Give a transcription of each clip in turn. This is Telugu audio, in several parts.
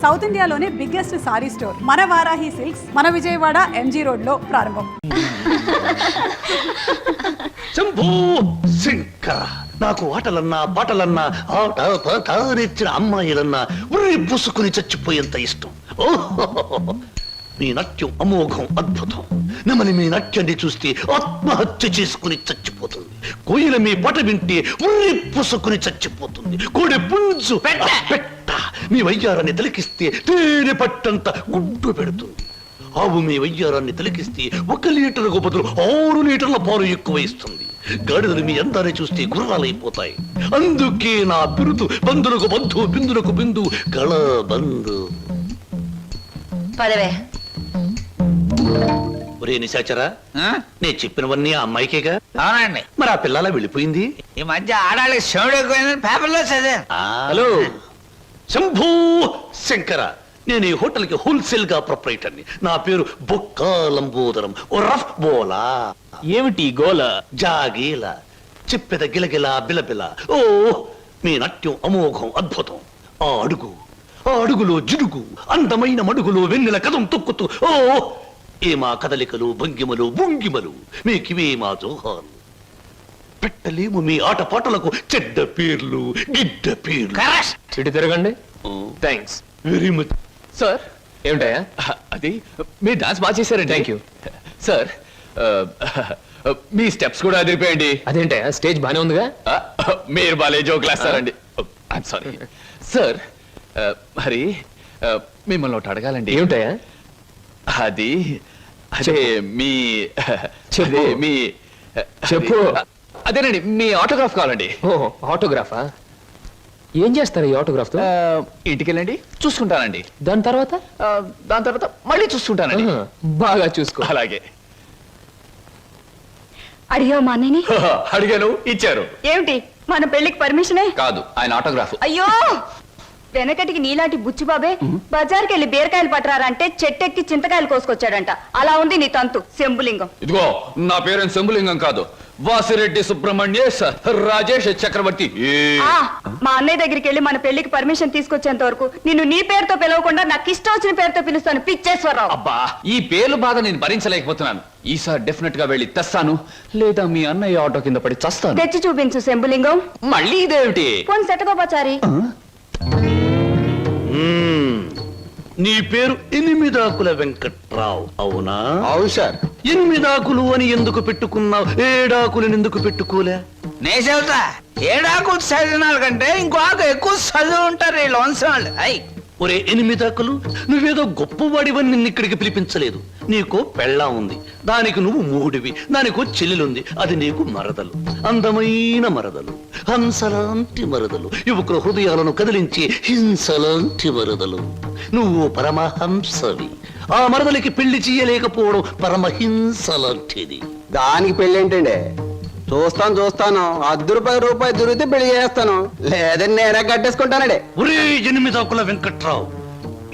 సౌత్ ఇండియాలోనే బిగ్గెస్ట్ సారీ స్టోర్ మన వారాహి సిల్క్స్ మన విజయవాడ ఎంజీ రోడ్ లో ప్రారంభం. శంభూ శంకర, నాకు ఆటలన్నా పాటలన్నా ఆట పాట నేర్చిన అమ్మాయిలన్నా ఉర్రి పూసుకుని చచ్చిపోయేంత ఇష్టం. ఓహో, మీ నాట్యం అమోఘం, అద్భుతం. నమని మీ నాట్యాన్ని చూస్తే ఆత్మహత్య చేసుకుని చచ్చిపోతుంది. కోయిల మీ పాట వింటే ఉర్రి పూసుకుని చచ్చిపోతుంది. కోడి పుంజు పెట్ట మీ వయ్యారాన్ని తిలకిస్తే తేనె పట్టంత గుడ్డు పెడుతుంది. ఆవు మీ వయ్యారాన్ని తిలకిస్తే 1 లీటర్కు బదులు 6 లీటర్ల పాలు ఎక్కువ ఇస్తుంది. గాడిదలు మీ అందాన్ని చూస్తే గుర్రాలైపోతాయి. అందుకే నా బిరుదు బంధులకు బంధు, బిందులకు బిందు, గళ బంధు. పదవే. ఒరే నిశాచరా, నేను చెప్పినవన్నీ ఆ అమ్మాయికేగా? అవునండి. మరి ఆ పిల్లలా వెళ్ళిపోయింది. ఈ మధ్య ఆడాళ్ళకి శివుడు ఎక్కువైందని పేపర్లో చదివాను. హలో శంభూ శంకర, నేను ఈ హోటల్ కి హోల్సేల్ గా ప్రొపరేటర్ని. నా పేరు బొక్కాలంబోదరం, ఓ రఫ్ బోలా. ఏమిటి గోల? జాగీల చెప్పెద గిలగిల బిలబిల. ఓ, మీ నాట్యం అమోఘం, అద్భుతం. ఆ అడుగులో జిడుగు, అందమైన మడుగులో వెన్నెల కదం తొక్కుతూ. ఓ, ఏ మా కదలికలు, భంగిమలు, భుంగిమలు, మీకివే మా జోహాలు. పెట్టలేము మీ ఆటపాటలకు చెడ్డ పేర్లు, గిడ్డ పేర్లు. ఇటు తిరగండి. Thanks very much sir. ఏమిటయా అది? మీరు డాన్స్ బాగా చేశారండి. Thank you sir. మీ స్టెప్స్ కూడా అదిరిపోయండి. అదేంటయా, స్టేజ్ బానే ఉందిగా. మీరు బాలే జోకులు వేస్తారండి. I'm sorry sir. మరి మిమ్మల్ని ఒకటి అడగాలండి. ఏమిటయా అది? అదే మీ చెప్పు. అదేనండి, మీ ఆటోగ్రాఫ్ కావాలండి. ఆటోగ్రాఫా? ఏం చేస్తారు ఈ ఆటోగ్రాఫ్ తో? ఇంటికి వెళ్ళండి, చూసుకుంటానండి. దాని తర్వాత మళ్ళీ చూసుకుంటానండి. బాగా చూసుకో. అలాగే. అడిగావు మా అన్నయ్యని? అడిగాను, ఇచ్చారు. ఏమిటి, మన పెళ్లికి పర్మిషనే? కాదు, ఆయన ఆటోగ్రాఫ్. అయ్యో, వెనకటికి నీలాంటి బుచ్చిబాబే బజార్కి వెళ్ళి బీరకాయలు పట్టరారంటే చెట్టెక్కి చింతకాయలు కోసుకొచ్చాడంట. అలా ఉంది నీ తంతు శంభులింగం. ఇదిగో, నా పేరు శంభులింగం కాదు, వాసిరెడ్డి సుబ్రహ్మణ్యేశ్ రాజేష్ చక్రవర్తి. మా అన్నయ్య దగ్గరికి వెళ్ళి మన పెళ్లికి పర్మిషన్ తీసుకొచ్చేంత వరకు నిన్ను నీ పేరుతో పిలవకుండా నాకు ఇష్టం వచ్చిన పేరుతో పిలుస్తాను. పిచ్చేశ్వరరావు. అబ్బా, ఈ పేర్లు బాధ నేను భరించలేకపోతున్నాను. ఈసారి డెఫినెట్ గా వెళ్ళి తెస్తాను, లేదా మీ అన్నయ్య ఆటో కింద పడి చస్తాను. తెచ్చి చూపించు శంభులింగం. మళ్ళీ ఇదేమిటి? పోనీ సెటగోపచారి. నీ పేరు ఎనిమిదాకుల వెంకట్రావు, అవునా? అవును సార్. ఎనిమిదాకులు అని ఎందుకు పెట్టుకున్నావు? ఏడాకులను ఎందుకు పెట్టుకోలే? నే చెబుతా, ఏడాకు చదివిన కంటే ఇంకో ఆకు ఎక్కువ చదువు ఉంటారు ఈ లోన్సం వాళ్ళు. ఒరే ఎనిమిదాకులు, నువ్వేదో గొప్పవాడివని నిన్ను ఇక్కడికి పిలిపించలేదు. నీకో పెళ్ళాం ఉంది, దానికి నువ్వు మూడివి. దానికో చెల్లెలుంది, అది నీకు మరదలు. అందమైన మరదలు, హంసలాంటి మరదలు, యువకుల హృదయాలను కదిలించి హింసలాంటి మరదలు. నువ్వు పరమహంసవి. ఆ మరదలికి పెళ్లి చేయలేకపోవడం పరమహింస లాంటిది. దానికి పెళ్లి ఏంటండి? చూస్తాను ₹10 దొరికితే పెళ్లి చేస్తాను, లేదని నేనే కట్టేసుకుంటానండి. ఒరే ఎనిమిదాకుల వెంకట్రావు,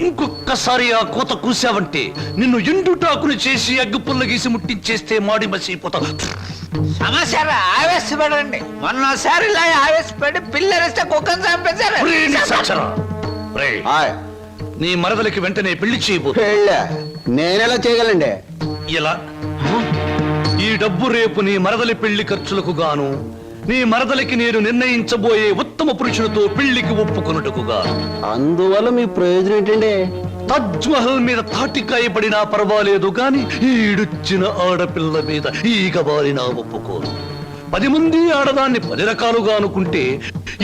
ఇంకొక్కసారి ఆ కోత కూసావంటే నిన్ను ఎండుటాకులు చేసి అగ్గిపుల్ల గీసి ముట్టించేస్తే మాడి మసిపోతావు. సమాచారం ఆవేశపడండి. మొన్నసారి ఇలా ఆవేశపడి పిల్లరిస్తే కుక్కను చంపేశారు. ఒరే నిశాచరా, ఒరేయ్, నీ మరదలికి వెంటనే పెళ్లి చేయబో. పెళ్ళా? నేనెలా చేయగలండి? ఇలా ఈ డబ్బు రేపు నీ మరదలి పెళ్లి ఖర్చులకు గాను, నీ మరదలికి నేను నిర్ణయించబోయే ఉత్తమ పురుషులతో పెళ్లికి ఒప్పుకొనుటకు గాను. అందువల్ల మీ ప్రయోజనం ఏంటండి? తాజ్ మహల్ మీద తాటికాయ పడినా పర్వాలేదు గాని ఈడుచ్చిన ఆడపిల్ల మీద ఈగ బారినా ఒప్పుకోను. 10 మంది ఆడదాన్ని 10 రకాలుగా అనుకుంటే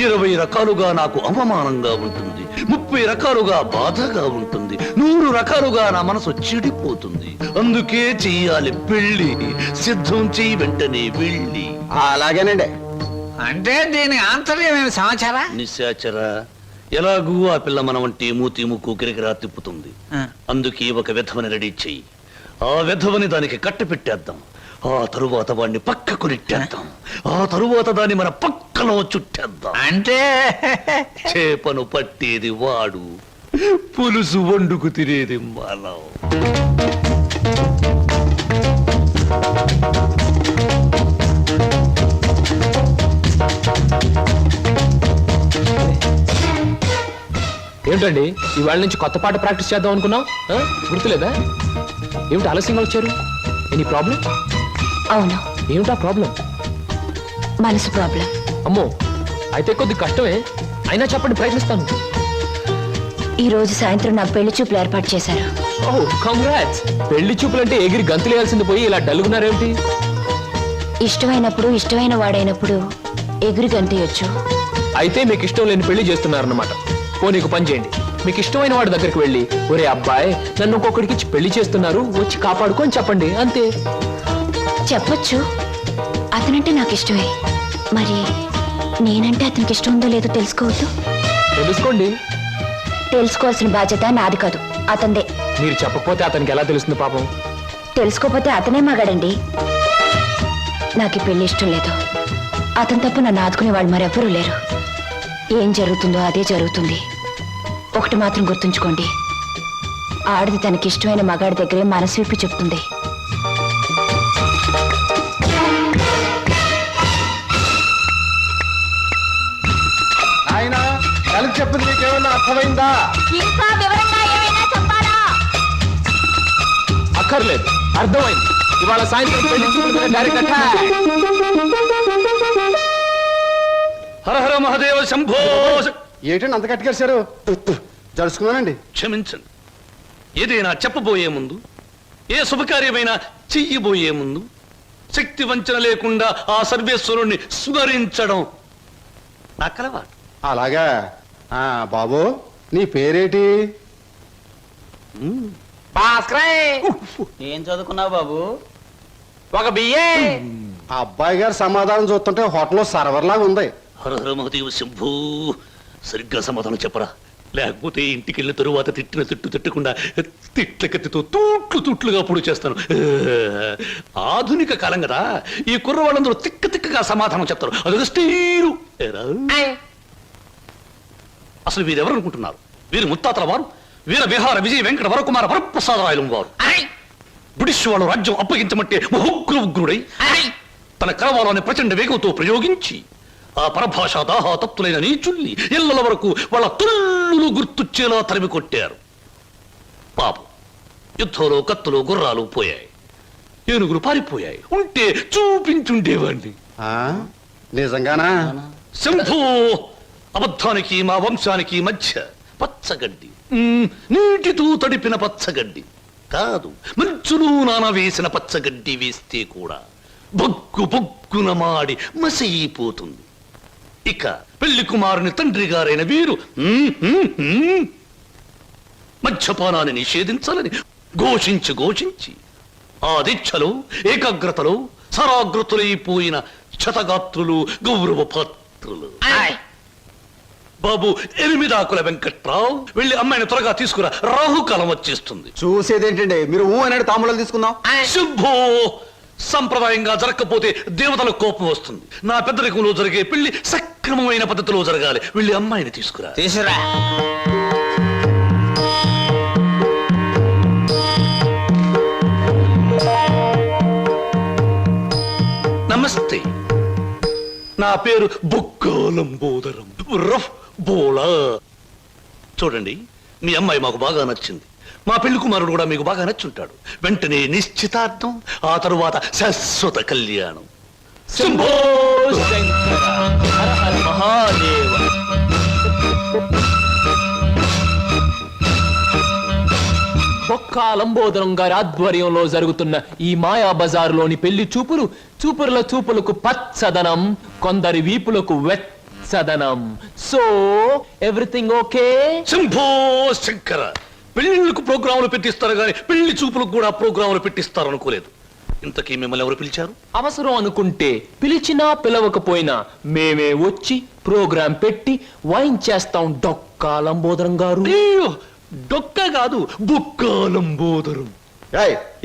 20 రకాలుగా నాకు అవమానంగా ఉంటుంది, 30 రకాలుగా బాధగా ఉంటుంది, 100 రకాలుగా నా మనసు చెడిపోతుంది. అందుకే చెయ్యాలి పెళ్లి. సిద్ధం చెయ్యి, వెంటనే వెళ్ళి. అలాగేనండి. అంటే దీని ఆంతర్యం సమాచారా? నిశాచరా, ఎలాగూ ఆ పిల్ల మన వంటి మూతి ముక్కు కిరికిరా తిప్పుతుంది. అందుకే ఒక విధవని రెడీ చెయ్యి. ఆ విధవని దానికి కట్ట పెట్టేద్దాం. ఆ తరువాత వాడిని పక్కకు నెట్టేద్దాం. ఆ తరువాత దాన్ని మన పక్కలో చుట్టేద్దాం. అంటే చేపను పట్టేది వాడు, పులుసు వండుకు తినేది మనం. ఏమిటండి ఇవాళ నుంచి కొత్త పాట ప్రాక్టీస్ చేద్దాం అనుకున్నాం గుర్తులేదా? ఏమిటి ఆలస్యంగా వచ్చారు? Any problem? అవును, ఏమిటా ప్రాబ్లం? మనసు ప్రాబ్లం. అమ్మో, అయితే కొద్ది కష్టమే, అయినా చెప్పండి, ప్రయత్నిస్తాను. ఈ రోజు సాయంత్రం నా పెళ్లి చూపులు ఏర్పాటు చేశారు. ఓ కంగ్రాట్స్. పెళ్లి చూపులంటే ఎగిరి గంతులేయాల్సింది పోయి ఇలా డల్గున్నారేమిటి? ఇష్టమైనప్పుడు ఇష్టమైన వాడైనప్పుడు ఎగురు గంతయొచ్చు. అయితే మీకు ఇష్టం లేని పెళ్లి చేస్తున్నారన్నమాట. ఓ నీకు పని చేయండి, మీకు ఇష్టమైన వాడి దగ్గరికి వెళ్ళి, ఒరే అబ్బాయి నన్ను ఒక్కొక్కడికి ఇచ్చి పెళ్లి చేస్తున్నారు, వచ్చి కాపాడుకొని చెప్పండి, అంతే. చెప్పొచ్చు, అతనంటే నాకు ఇష్టమే. మరి నేనంటే అతనికి ఇష్టం ఉందో లేదో తెలుసుకోవద్దు. తెలుసుకోండి. తెలుసుకోవాల్సిన బాధ్యత నాది కాదు, అతందే. మీరు చెప్పకపోతే అతనికి ఎలా తెలుస్తుంది పాపం? తెలుసుకోపోతే అతనే మగాడండి. నాకు ఈ పెళ్లి ఇష్టం లేదు. అతను తప్ప నన్ను ఆదుకునే వాళ్ళు మరెవ్వరూ లేరు. ఏం జరుగుతుందో అదే జరుగుతుంది. ఒకటి మాత్రం గుర్తుంచుకోండి, ఆడది తనకి ఇష్టమైన మగాడి దగ్గరే మనసు విప్పి చెప్తుంది. ఆయన కలిసి చెప్పింది నీకేమన్నా అర్థమైందా? ఇంకా వివరంగా ఏమైనా చెప్పాలా? అక్కర్లేదు, అర్థమైంది. ఇవాళ సాయంత్రం పెళ్లి చూపుల మీద డైరెక్ట్ అటాక్. హర హర మహాదేవ శంభో. ఏంటండి అంత కట్టుకేశారు? జరుచుకున్నానండి. క్షమించండి. ఏదైనా చెప్పబోయే ముందు, ఏ శుభకార్యమైనా చెయ్యబోయే ముందు శక్తి వంచన లేకుండా ఆ సర్వేశ్వరుణ్ణి స్మరించడం నా కలవాటు. అలాగా. బాబు నీ పేరేటి? ఏం చదువుకున్నావు బాబు? ఒక బియ్యే. ఆ అబ్బాయి గారి సమాధానం చూస్తుంటే హోటల్లో సర్వర్ లాగా ఉంది. హర హర మహాదేవ శంభూ. సరిగ్గా సమాధానం చెప్పరా, లేకపోతే ఇంటికి వెళ్ళిన తరువాత తిట్టిన తిట్టు తిట్టకుండా తిట్ల కత్తితో తూట్లుగా పొడి చేస్తాను. ఆధునిక కాలం కదా, ఈ కుర్రవాళ్ళందరూ తిక్కగా సమాధానం చెప్తారు. అదొక స్టీరు. అసలు వీరెవరు అనుకుంటున్నారు? వీరు ముత్తాతల వారు వీర విహార విజయ వెంకట వరకుమార వరప్రసాదరాయలు వారు. బ్రిటిష్ వాళ్ళు రాజ్యం అప్పగించమంటే ఉగ్రుడై తన కరవాలని ప్రచండ వేగంతో ప్రయోగించి ఆ పరభాషా దాహాతత్తులైన నీచుల్ని ఇళ్ల వరకు వాళ్ళ తుల్లులు గుర్తుచ్చేలా తరిమి కొట్టారు. పాపం, యుద్ధంలో కత్తులు గుర్రాలు పోయాయి, ఏనుగులు పారిపోయాయి. ఉంటే చూపించుండేవాణ్ణి. నిజంగానా? శంభూ. అబద్ధానికి మా వంశానికి మధ్య పచ్చగడ్డి, నీటితో తడిపిన పచ్చగడ్డి కాదు, మంచులు నాన వేసిన పచ్చగడ్డి వేస్తే కూడా బొగ్గు బొగ్గున మాడి మసైపోతుంది. ఇక పెళ్లి కుమారుని తండ్రి గారైన వీరు మద్యపానాన్ని నిషేధించాలని ఘోషించి ఆ దీక్షలో ఏకాగ్రతలో సరాగ్రతులైపోయిన క్షతగాత్రులు గౌరవ పాత్రులు. బాబు ఎనిమిదాకుల వెంకట్రావు, వెళ్ళి అమ్మాయిని త్వరగా తీసుకురా, రాహుకాలం వచ్చేస్తుంది. చూసేదేంటండి, మీరు అనేది తాంబూలాలు తీసుకుందాం. శుభో. సంప్రదాయంగా జరగకపోతే దేవతలకు కోపం వస్తుంది. నా పెద్దరికంలో జరిగే పెళ్లి సక్రమమైన పద్ధతిలో జరగాలి. వెళ్ళి అమ్మాయిని తీసుకురా. తీసురా. నమస్తే, నా పేరు బొక్కాలంబోదరం రఫ్ బోలా. చూడండి, మీ అమ్మాయి మాకు బాగా నచ్చింది. మా పెళ్లి కుమారుడు కూడా మీకు బాగా నచ్చుంటాడు. వెంటనే నిశ్చితార్థం, ఆ తరువాత శాశ్వత కళ్యాణం. శంభో శంకర హర హర మహాదేవ. బొక్కా లంబోదరం గారి ఆధ్వర్యంలో జరుగుతున్న ఈ మాయా బజారులోని పెళ్లి చూపుల చూపులకు పచ్చదనం, కొందరి వీపులకు వెచ్చదనం. So everything okay? Shambho Shankara. పెళ్లిళ్ళకు ప్రోగ్రాములు పెట్టిస్తారు కానీ పెళ్లి చూపులకు కూడా ప్రోగ్రాములు పెట్టిస్తారు అనుకోలేదు. ఇంతకీ మిమ్మల్ని ఎవరు పిలిచారు? అవసరం అనుకుంటే పిలిచినా పిలవకపోయినా మేమే వచ్చి ప్రోగ్రాం పెట్టి వాయించేస్తాం డొక్కా లంబోదరం గారు. డొక్క కాదు, బొక్కాలంబోదరం.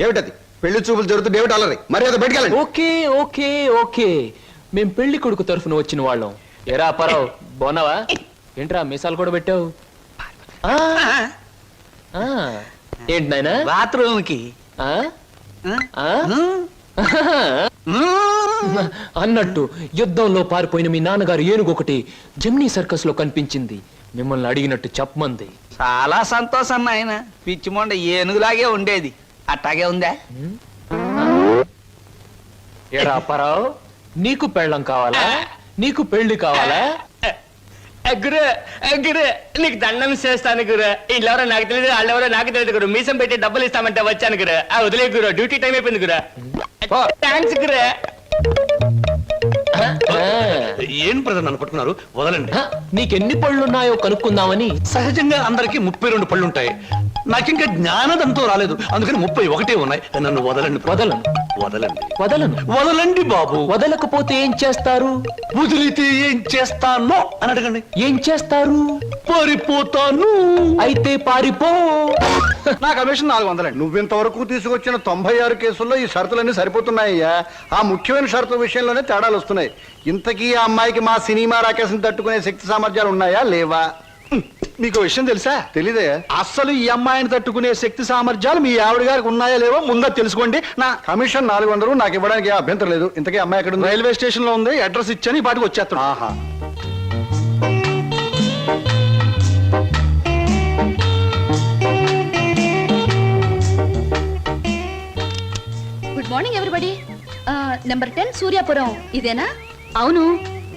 ఏమిటది? పెళ్లి చూపులు జరుగుతుంది, ఏమిటి అలరి? మర్యాద బయటకెళ్ళండి. ఓకే ఓకే ఓకే, మేం పెళ్లి కొడుకు తరఫున వచ్చిన వాళ్ళం. ఎరా పరావు, బాగున్నావా? ఏంట్రా మీసాలు కూడా పెట్టావు? ఏంటి నాయనా? బాత్రూమ్ కి అన్నట్టు యుద్ధంలో పారిపోయిన మీ నాన్నగారు ఏనుగొకటి జమ్నీ సర్కస్ లో కనిపించింది. మిమ్మల్ని అడిగినట్టు చెప్పమంది. చాలా సంతోషం నాయన. పిచ్చి మొండ ఏనుగులాగే ఉండేది, అట్టాగే ఉందా? ఏరా అప్పారావు, నీకు పెళ్ళం కావాలా, నీకు పెళ్లి కావాలా? గురు గురు నీకు దండం చేస్తాను గురు. వీళ్ళెవరో నాకు తెలియదు, వాళ్ళెవరో నాకు తెలియదు గురు. మీసం పెట్టి డబ్బులు ఇస్తామంటే వచ్చాను గురు. వదిలే గురు, డ్యూటీ టైం అయిపోయింది గురు. థ్యాంక్స్ గురు. ఏం ప్రజలు నన్ను పట్టుకున్నారు, వదలండి. నీకెన్ని పళ్ళున్నాయో కనుక్కుందామని. సహజంగా అందరికి 32 పళ్ళుంటాయి. నాకింకా జ్ఞానదంతో రాలేదు, అందుకని 31 ఉన్నాయి. నన్ను వదలండి. వదలను. వదలండి. వదలను. వదలండి బాబు. వదలకపోతే ఏం చేస్తారు? వదిలితే ఏం చేస్తానో అని అడగండి. ఏం చేస్తారు? పారిపోతాను. అయితే పారిపో. నా కమిషన్ 400. నువ్వింతవరకు తీసుకొచ్చిన 96 కేసుల్లో ఈ షరతులన్నీ సరిపోతున్నాయ్యా. ఆ ముఖ్యమైన షరతుల విషయంలోనే తేడాలు వస్తున్నాయి. ఇంతకీ ఆ అమ్మాయికి మా సినిమా రాకేశం తట్టుకునే శక్తి సామర్థ్యాలు ఉన్నాయా లేవా? మీకు విషయం తెలుసా? తెలీదే. అస్సలు ఈ అమ్మాయిని తట్టుకునే శక్తి సామర్థ్యాలు మీ ఆవిడ గారికి ఉన్నాయా లేవో ముందా తెలుసుకోండి. నా కమిషన్ 400 నాకు ఇవ్వడానికి ఏ అభ్యంతరం లేదు. ఇంతకీ అమ్మాయి ఎక్కడ ఉంది? రైల్వే స్టేషన్ లో ఉంది, అడ్రస్ ఇచ్చాను, ఈ పాటికి వచ్చేస్తాను. ఆహా. Good morning everybody. Number 10 Suryapuram ఇదేనా? అవును.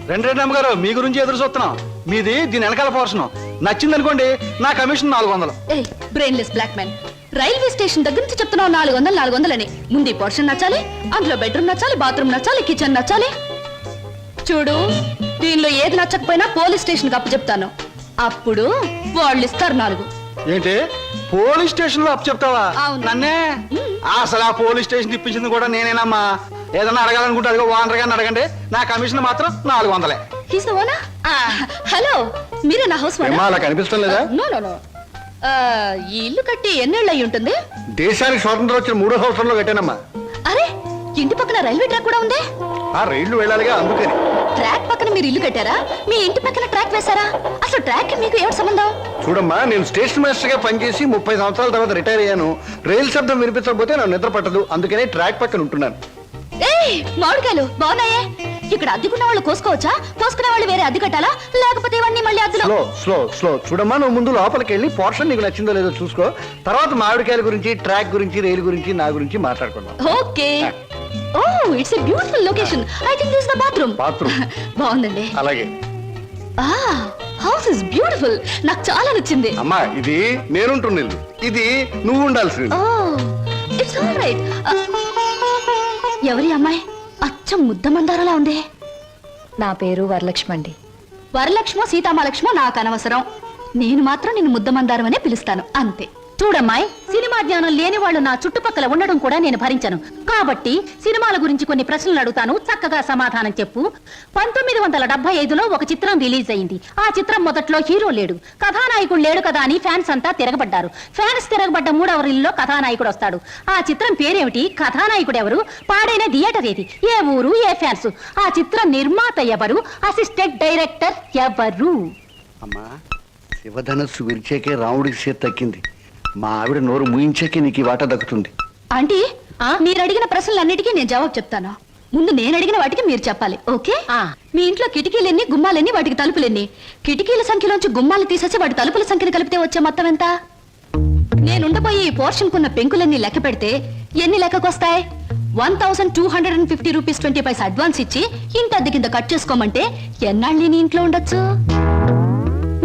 రెండు అమ్మగారు, మీ గురించి ఎదురు చూస్తున్నాం. మీది దీని వెనకాల పోర్షన్ నచ్చింది అనుకోండి, నా commission 400. A brainless black man, railway station దగ్గర నుంచి చెప్తున్నావు 400 అని. ముందు ఈ పోర్షన్ నచ్చాలి, అందులో బెడ్రూమ్ నచ్చాలి, బాత్రూమ్ నచ్చాలి, కిచెన్ నచ్చాలి. చూడు, దీనిలో ఏది నచ్చకపోయినా పోలీస్ స్టేషన్ కి అప్పు చెప్తాను. అప్పుడు వాళ్ళు ఇస్తారు 4. ఏంటి పోలీస్ స్టేషన్ లో అప్పు చెప్తావా? అవును. నన్నే? అసలు ఆ పోలీస్ స్టేషన్ ఇప్పించింది కూడా నేనేనమ్మా. ఏదన్నా అడగాలనుకుంటే అదిగో ఓనర్ గారిని అడగండి. నా కమిషన్ మాత్రం 400. He's the owner? హలో, మీరే నా హౌస్ ఏమ్మా, అలా కనిపిస్తుంది లేదా? No no no. ఈ ఇల్లు కట్టి ఎన్నేళ్ళు అయి ఉంటుంది? దేశానికి స్వాతంత్రం వచ్చిన 3వ సంవత్సరంలో కట్టానమ్మా. అరే, ఇంటి పక్కన రైల్వే ట్రాక్ కూడా ఉంది. ఆ రైళ్లు వెళ్ళాలిగా, అందుకని. ట్రాక్ పక్కన మీరు ఇల్లు కట్టారా? మీ ఇంటి పక్కన ట్రాక్ వేశారా? అసలు ట్రాక్ కి మీకు ఏమిటి సంబంధం? చూడమ్మా, నేను స్టేషన్ మాస్టర్ గా పనిచేసి 30 సంవత్సరాల తర్వాత రిటైర్ అయ్యాను. రైలు శబ్దం వినిపించకపోతే నాకు నిద్ర పట్టదు, అందుకనే ట్రాక్ పక్కన ఉంటున్నాను. ఏయ్, మామిడికాయలు బాగున్నాయే. ఇక్కడ అద్దెకున్న వాళ్ళు కోసుకోవచ్చా? కోసుకునే వాళ్ళు వేరే అద్దె కట్టాలా? లేకపోతే ఇవన్నీ మళ్ళీ అద్దెలో? Slow slow slow. చూడమ్మా, నువ్వు ముందు లోపలికి వెళ్ళి పోర్షన్ నీకు నచ్చిందో లేదో చూసుకో. తర్వాత మామిడికాయల గురించి, ట్రాక్ గురించి, రైలు గురించి, నా గురించి మాట్లాడుకుందాం. Okay. Oh, it's a beautiful location. I think this the bathroom. Bathroom బాగుందండి. అలాగే. House is beautiful. నాకు చాలా నచ్చింది. అమ్మా, ఇది నేనుంటున్న ఇల్లు, ఇది నువ్వు ఉండాల్సింది. ఓ, ఇట్స్ ఆల్ రైట్. ఎవరి అమ్మాయి? అచ్చం ముద్ద మందారలా ఉంది. నా పేరు వరలక్ష్మి అండి. వరలక్ష్మో సీతామలక్ష్మో నాకు అనవసరం. నేను మాత్రం నిన్ను ముద్ద మందారం అనే పిలుస్తాను, అంతే. చూడమ్మాయి, సినిమా జ్ఞానం లేని వాళ్ళు నా చుట్టుపక్కల ఉండడం కూడా నేను భరించను. కాబట్టి సినిమాల గురించి కొన్ని ప్రశ్నలు అడుగుతాను, చక్కగా సమాధానం చెప్పు. 1975లో ఒక చిత్రం రిలీజ్ అయింది. ఆ చిత్రం మొదట్లో హీరో లేడు, కథానాయకుడు లేడు కదా అని ఫ్యాన్స్ అంతా తిరగబడ్డారు. ఫ్యాన్స్ తిరగబడ్డ 3వ రీల్లో కథానాయకుడు వస్తాడు. ఆ చిత్రం పేరేమిటి? కథానాయకుడు ఎవరు? పాడైన థియేటర్ ఏది? ఏ ఊరు? ఏ ఫ్యాన్స్? ఆ చిత్రం నిర్మాత ఎవరు? అసిస్టెంట్ డైరెక్టర్ ఎవరు? అమ్మా, శివధనస్సు విరిచేకే రాముడికి సీత తక్కింది. మా ఆవిడ నోరు ముయించాకే నీకు ఈ వాటా దక్కుతుంది. ఆంటీ, మీరు అడిగిన ప్రశ్నలన్నిటికీ నేను జవాబు చెప్తాను. ముందు నేను అడిగిన వాటికి మీరు చెప్పాలి, ఓకే? మీ ఇంట్లో కిటికీలెన్ని, గుమ్మాలెన్ని, వాటికి తలుపులెన్ని? కిటికీల సంఖ్యలోంచి గుమ్మాలు తీసేసి వాటి తలుపుల సంఖ్యను కలిపితే వచ్చే మొత్తం ఎంత? నేనుండబోయే ఈ పోర్షన్ కున్న పెంకులన్నీ లెక్క పెడితే ఎన్ని లెక్కకొస్తాయి? 1250 రూపీస్ 20 పైసా అడ్వాన్స్ ఇచ్చి ఇంటి అద్దె కింద కట్ చేసుకోమంటే ఎన్నాళ్ళు నీ ఇంట్లో ఉండొచ్చు?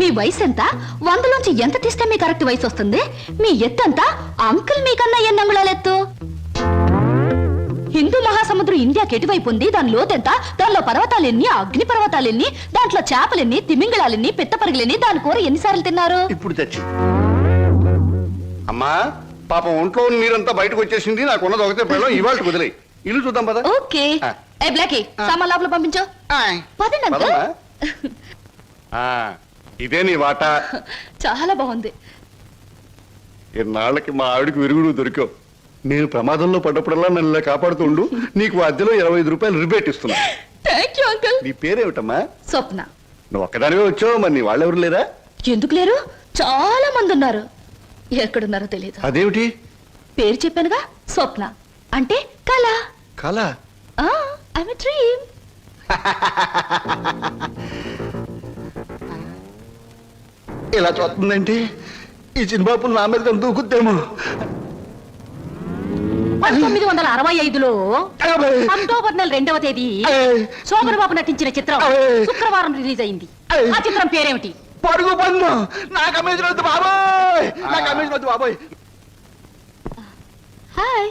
మీ వయసు ఎంత? 100లోంచి ఎంత తీస్తే మీ కరెక్ట్ వయసు వస్తుంది? మీ ఎత్తు ఎంత? అంకుల్ మీకన్నా ఎన్ని అంగుళాల ఎత్తు? హిందూ మహాసముద్రం ఇండియాకి ఎటువైపు ఉంది? దాని లోతెంత? దానిలో పర్వతాలెన్ని, అగ్ని పర్వతాలెన్ని, దాంట్లో చేపలెన్ని, తిమింగళాలెన్ని, పిత్తపరుగులెన్ని, దాని కూర ఎన్నిసార్లు తిన్నారు? ఇప్పుడు తెచ్చి. అమ్మా, పాపం ఒంట్లో నీరంతా బయటకు వచ్చేసింది. నాకున్నది ఒకటే పిల్లలు, ఇవాళ కుదిలే. ఇల్లు చూద్దాం పద. ఓకే. ఏ బ్లాకీ, సామాన్ లోపల పంపించు. పదండి అంకుల్. ఇదే నీ వాటా. చాలా బాగుంది. ఇన్నాళ్ళకి మా ఆవిడకి విరుగుడు దొరికావు. నేను ప్రమాదంలో పడ్డప్పుడల్లా నన్ను ఇలా కాపాడుతుండు. నీకు అద్దెలో 25 రూపాయలు రిబేట్ ఇస్తున్నా. Thank you uncle. నీ పేరేమిటమ్మా? స్వప్న. నువ్వు ఒక్కదానివే వచ్చావు, మరి నీ వాళ్ళెవరు లేరా? ఎందుకు లేరు? చాలా మంది ఉన్నారు. ఎక్కడున్నారో తెలియదు. అదేమిటి? పేరు చెప్పానుగా, స్వప్న అంటే కళ. కళ? I'm a dream. ఇలా చూస్తుందంటే ఈ చిన్నబాబు నా మీద దూకుద్దేమో. 1965లో అక్టోబర్ నెల 2వ తేదీ శోభన్ బాబు నటించిన చిత్రం శుక్రవారం రిలీజ్ అయింది. ఆ చిత్రం పేరేమిటి? పరుగు పందు. నా కమిషన్ వద్దు బాబోయ్, నా కమిషన్ వద్దు బాబోయ్. హాయ్.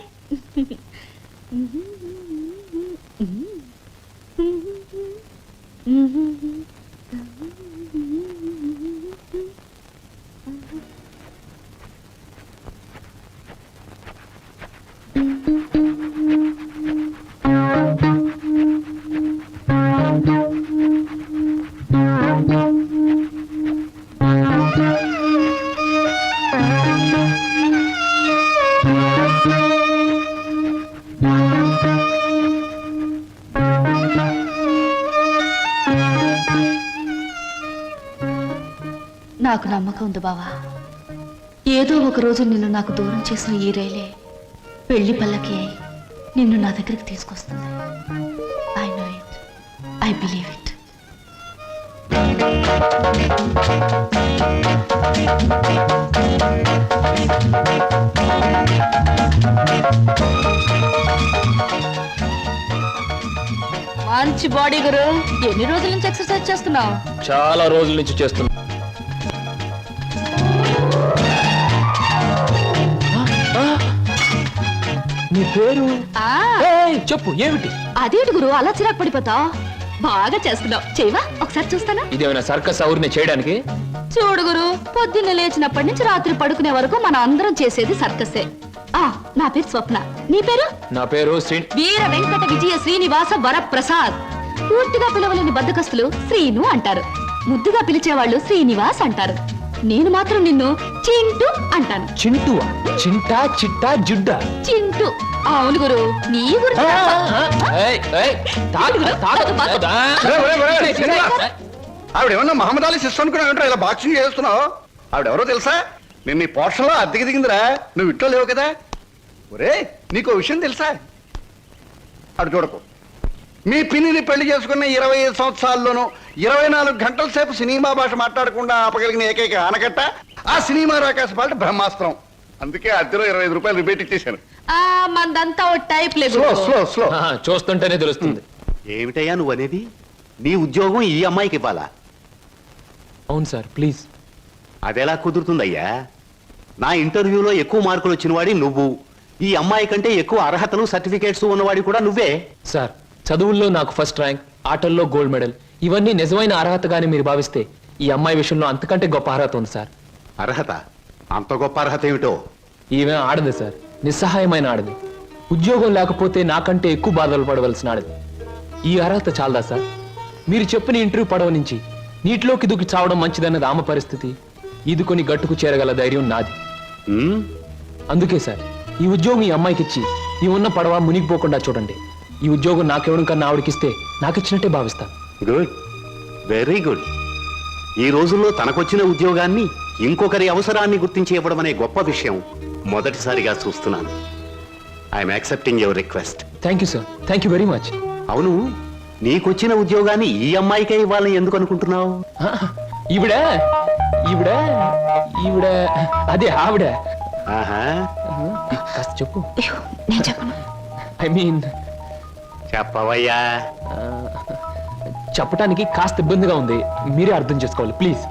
నాకు నమ్మకం ఉంది బావా, ఏదో ఒక రోజు నిన్ను నాకు దూరం చేసిన ఈ రైలే పెళ్లి పల్లకి అయి నిన్ను నా దగ్గరికి తీసుకొస్తుంది. I know it, I believe it. మంచి బాడీ గురు. ఎన్ని రోజుల నుంచి ఎక్సర్సైజ్ చేస్తున్నావు? చాలా రోజుల నుంచి చేస్తున్నా. నీ పేరు చెప్పు, ఏమిటి? అదేంటి గురు అలా చిరాకు పడిపోతావు? బాగా చేస్తున్నావు. చేయవా ఒకసారి చూస్తానా? ఇదేమైనా సర్కస్ ఔర్ని చేయడానికి? చూడు గురు, పొద్దున్న లేచినప్పటి నుంచి రాత్రి పడుకునే వరకు మనం అందరం చేసేది సర్కసే. నా పేరు స్వప్న. నీ పేరు? నా పేరు వీర వెంకట విజయ శ్రీనివాస వరప్రసాద్. పూర్తిగా పిలవలేని బద్దకస్తులు శ్రీను అంటారు, ముద్దుగా పిలిచేవాళ్ళు శ్రీనివాస్ అంటారు. నేను మాత్రం నిన్ను చింటూ అంటాను. చింటువా? చింటా, చిట్టా, జుడ్డా? చింటూ. అవును గురు, నీ గురించి ఆవిడేమన్నా మహమ్మద్ అలీ సిస్టర్ అనుకున్నావు, ఇలా బాక్సింగ్ చేస్తున్నావు? ఆవిడెవరో తెలుసా? నేను నీ పోర్షన్లో అద్దెకి దిగిందిరా, నువ్వు ఇంట్లో లేవు కదా. ఒరే నీకు విషయం తెలుసా? అటు చూడకు, మీ పిన్నిని పెళ్లి చేసుకున్న 25 సంవత్సరాల్లోనూ 24 గంటల సేపు సినిమా భాష మాట్లాడకుండా ఆపగలిగిన ఏకైక ఆనకట్ట ఆ సినిమా రాకాశ పాట బ్రహ్మాస్త్రం. అందుకే అద్దెలో 25 రూపాయలు రిబేట్ ఇచ్చేశాను. మందంతా ఓ టైప్ లేదు. Slow slow slow. చూస్తుంటేనే తెలుస్తుంది. ఏమిటయ్యా నువ్వు అనేది? నీ ఉద్యోగం ఈ అమ్మాయికి ఇవ్వాలా? అవును సార్, ప్లీజ్. అదెలా కుదురుతుందయ్యా? నా ఇంటర్వ్యూలో ఎక్కువ మార్కులు వచ్చినవాడి నువ్వు, ఈ అమ్మాయి కంటే ఎక్కువ అర్హతలు సర్టిఫికేట్స్ ఉన్నవాడి కూడా నువ్వే. సార్, చదువుల్లో నాకు ఫస్ట్ ర్యాంక్, ఆటల్లో గోల్డ్ మెడల్, ఇవన్నీ నిజమైన అర్హతగానే మీరు భావిస్తే ఈ అమ్మాయి విషయంలో అంతకంటే గొప్ప అర్హత ఉంది సార్. అర్హత? అంత గొప్ప అర్హత ఏమిటో? ఈమె ఆడదు సార్, నిస్సహాయమైన ఆడది. ఉద్యోగం లేకపోతే నాకంటే ఎక్కువ బాధలు పడవలసిన ఆడది. ఈ అర్హత చాలదా సార్? మీరు చెప్పిన ఇంటర్వ్యూ పడవ నుంచి నీటిలోకి దూకి చావడం మంచిదన్నది ఆమె పరిస్థితి. ఈదుకొని గట్టుకు చేరగల ధైర్యం నాది. అందుకే సార్, ఈ ఉద్యోగం ఈ అమ్మాయికి ఇచ్చి ఈ ఉన్న పడవ మునిగిపోకుండా చూడండి. ఈ ఉద్యోగం నాకెవడం కన్నా ఆవిడకిస్తే నాకిచ్చినట్టే భావిస్తాను. Good, very good. ఈ రోజుల్లో తనకొచ్చిన ఉద్యోగాన్ని ఇంకొకరి అవసరాన్ని గుర్తించి ఇవ్వడం అనే గొప్ప విషయం మొదటిసారిగా చూస్తున్నాను. I'm accepting your request. Thank you sir, thank you very much. అవును, నీకొచ్చిన ఉద్యోగాన్ని ఈ అమ్మాయికే ఇవ్వాలని ఎందుకు అనుకుంటున్నావు? ఈవిడ ఈవిడ ఈవిడ అదే ఆవిడ. ఆహా, కాస్త చెప్పు. నేను చెప్పను. ఐ మీన్ చెప్పవయ్యా. చెప్పడానికి కాస్త ఇబ్బందిగా ఉంది, మీరే అర్థం చేసుకోవాలి ప్లీజ్.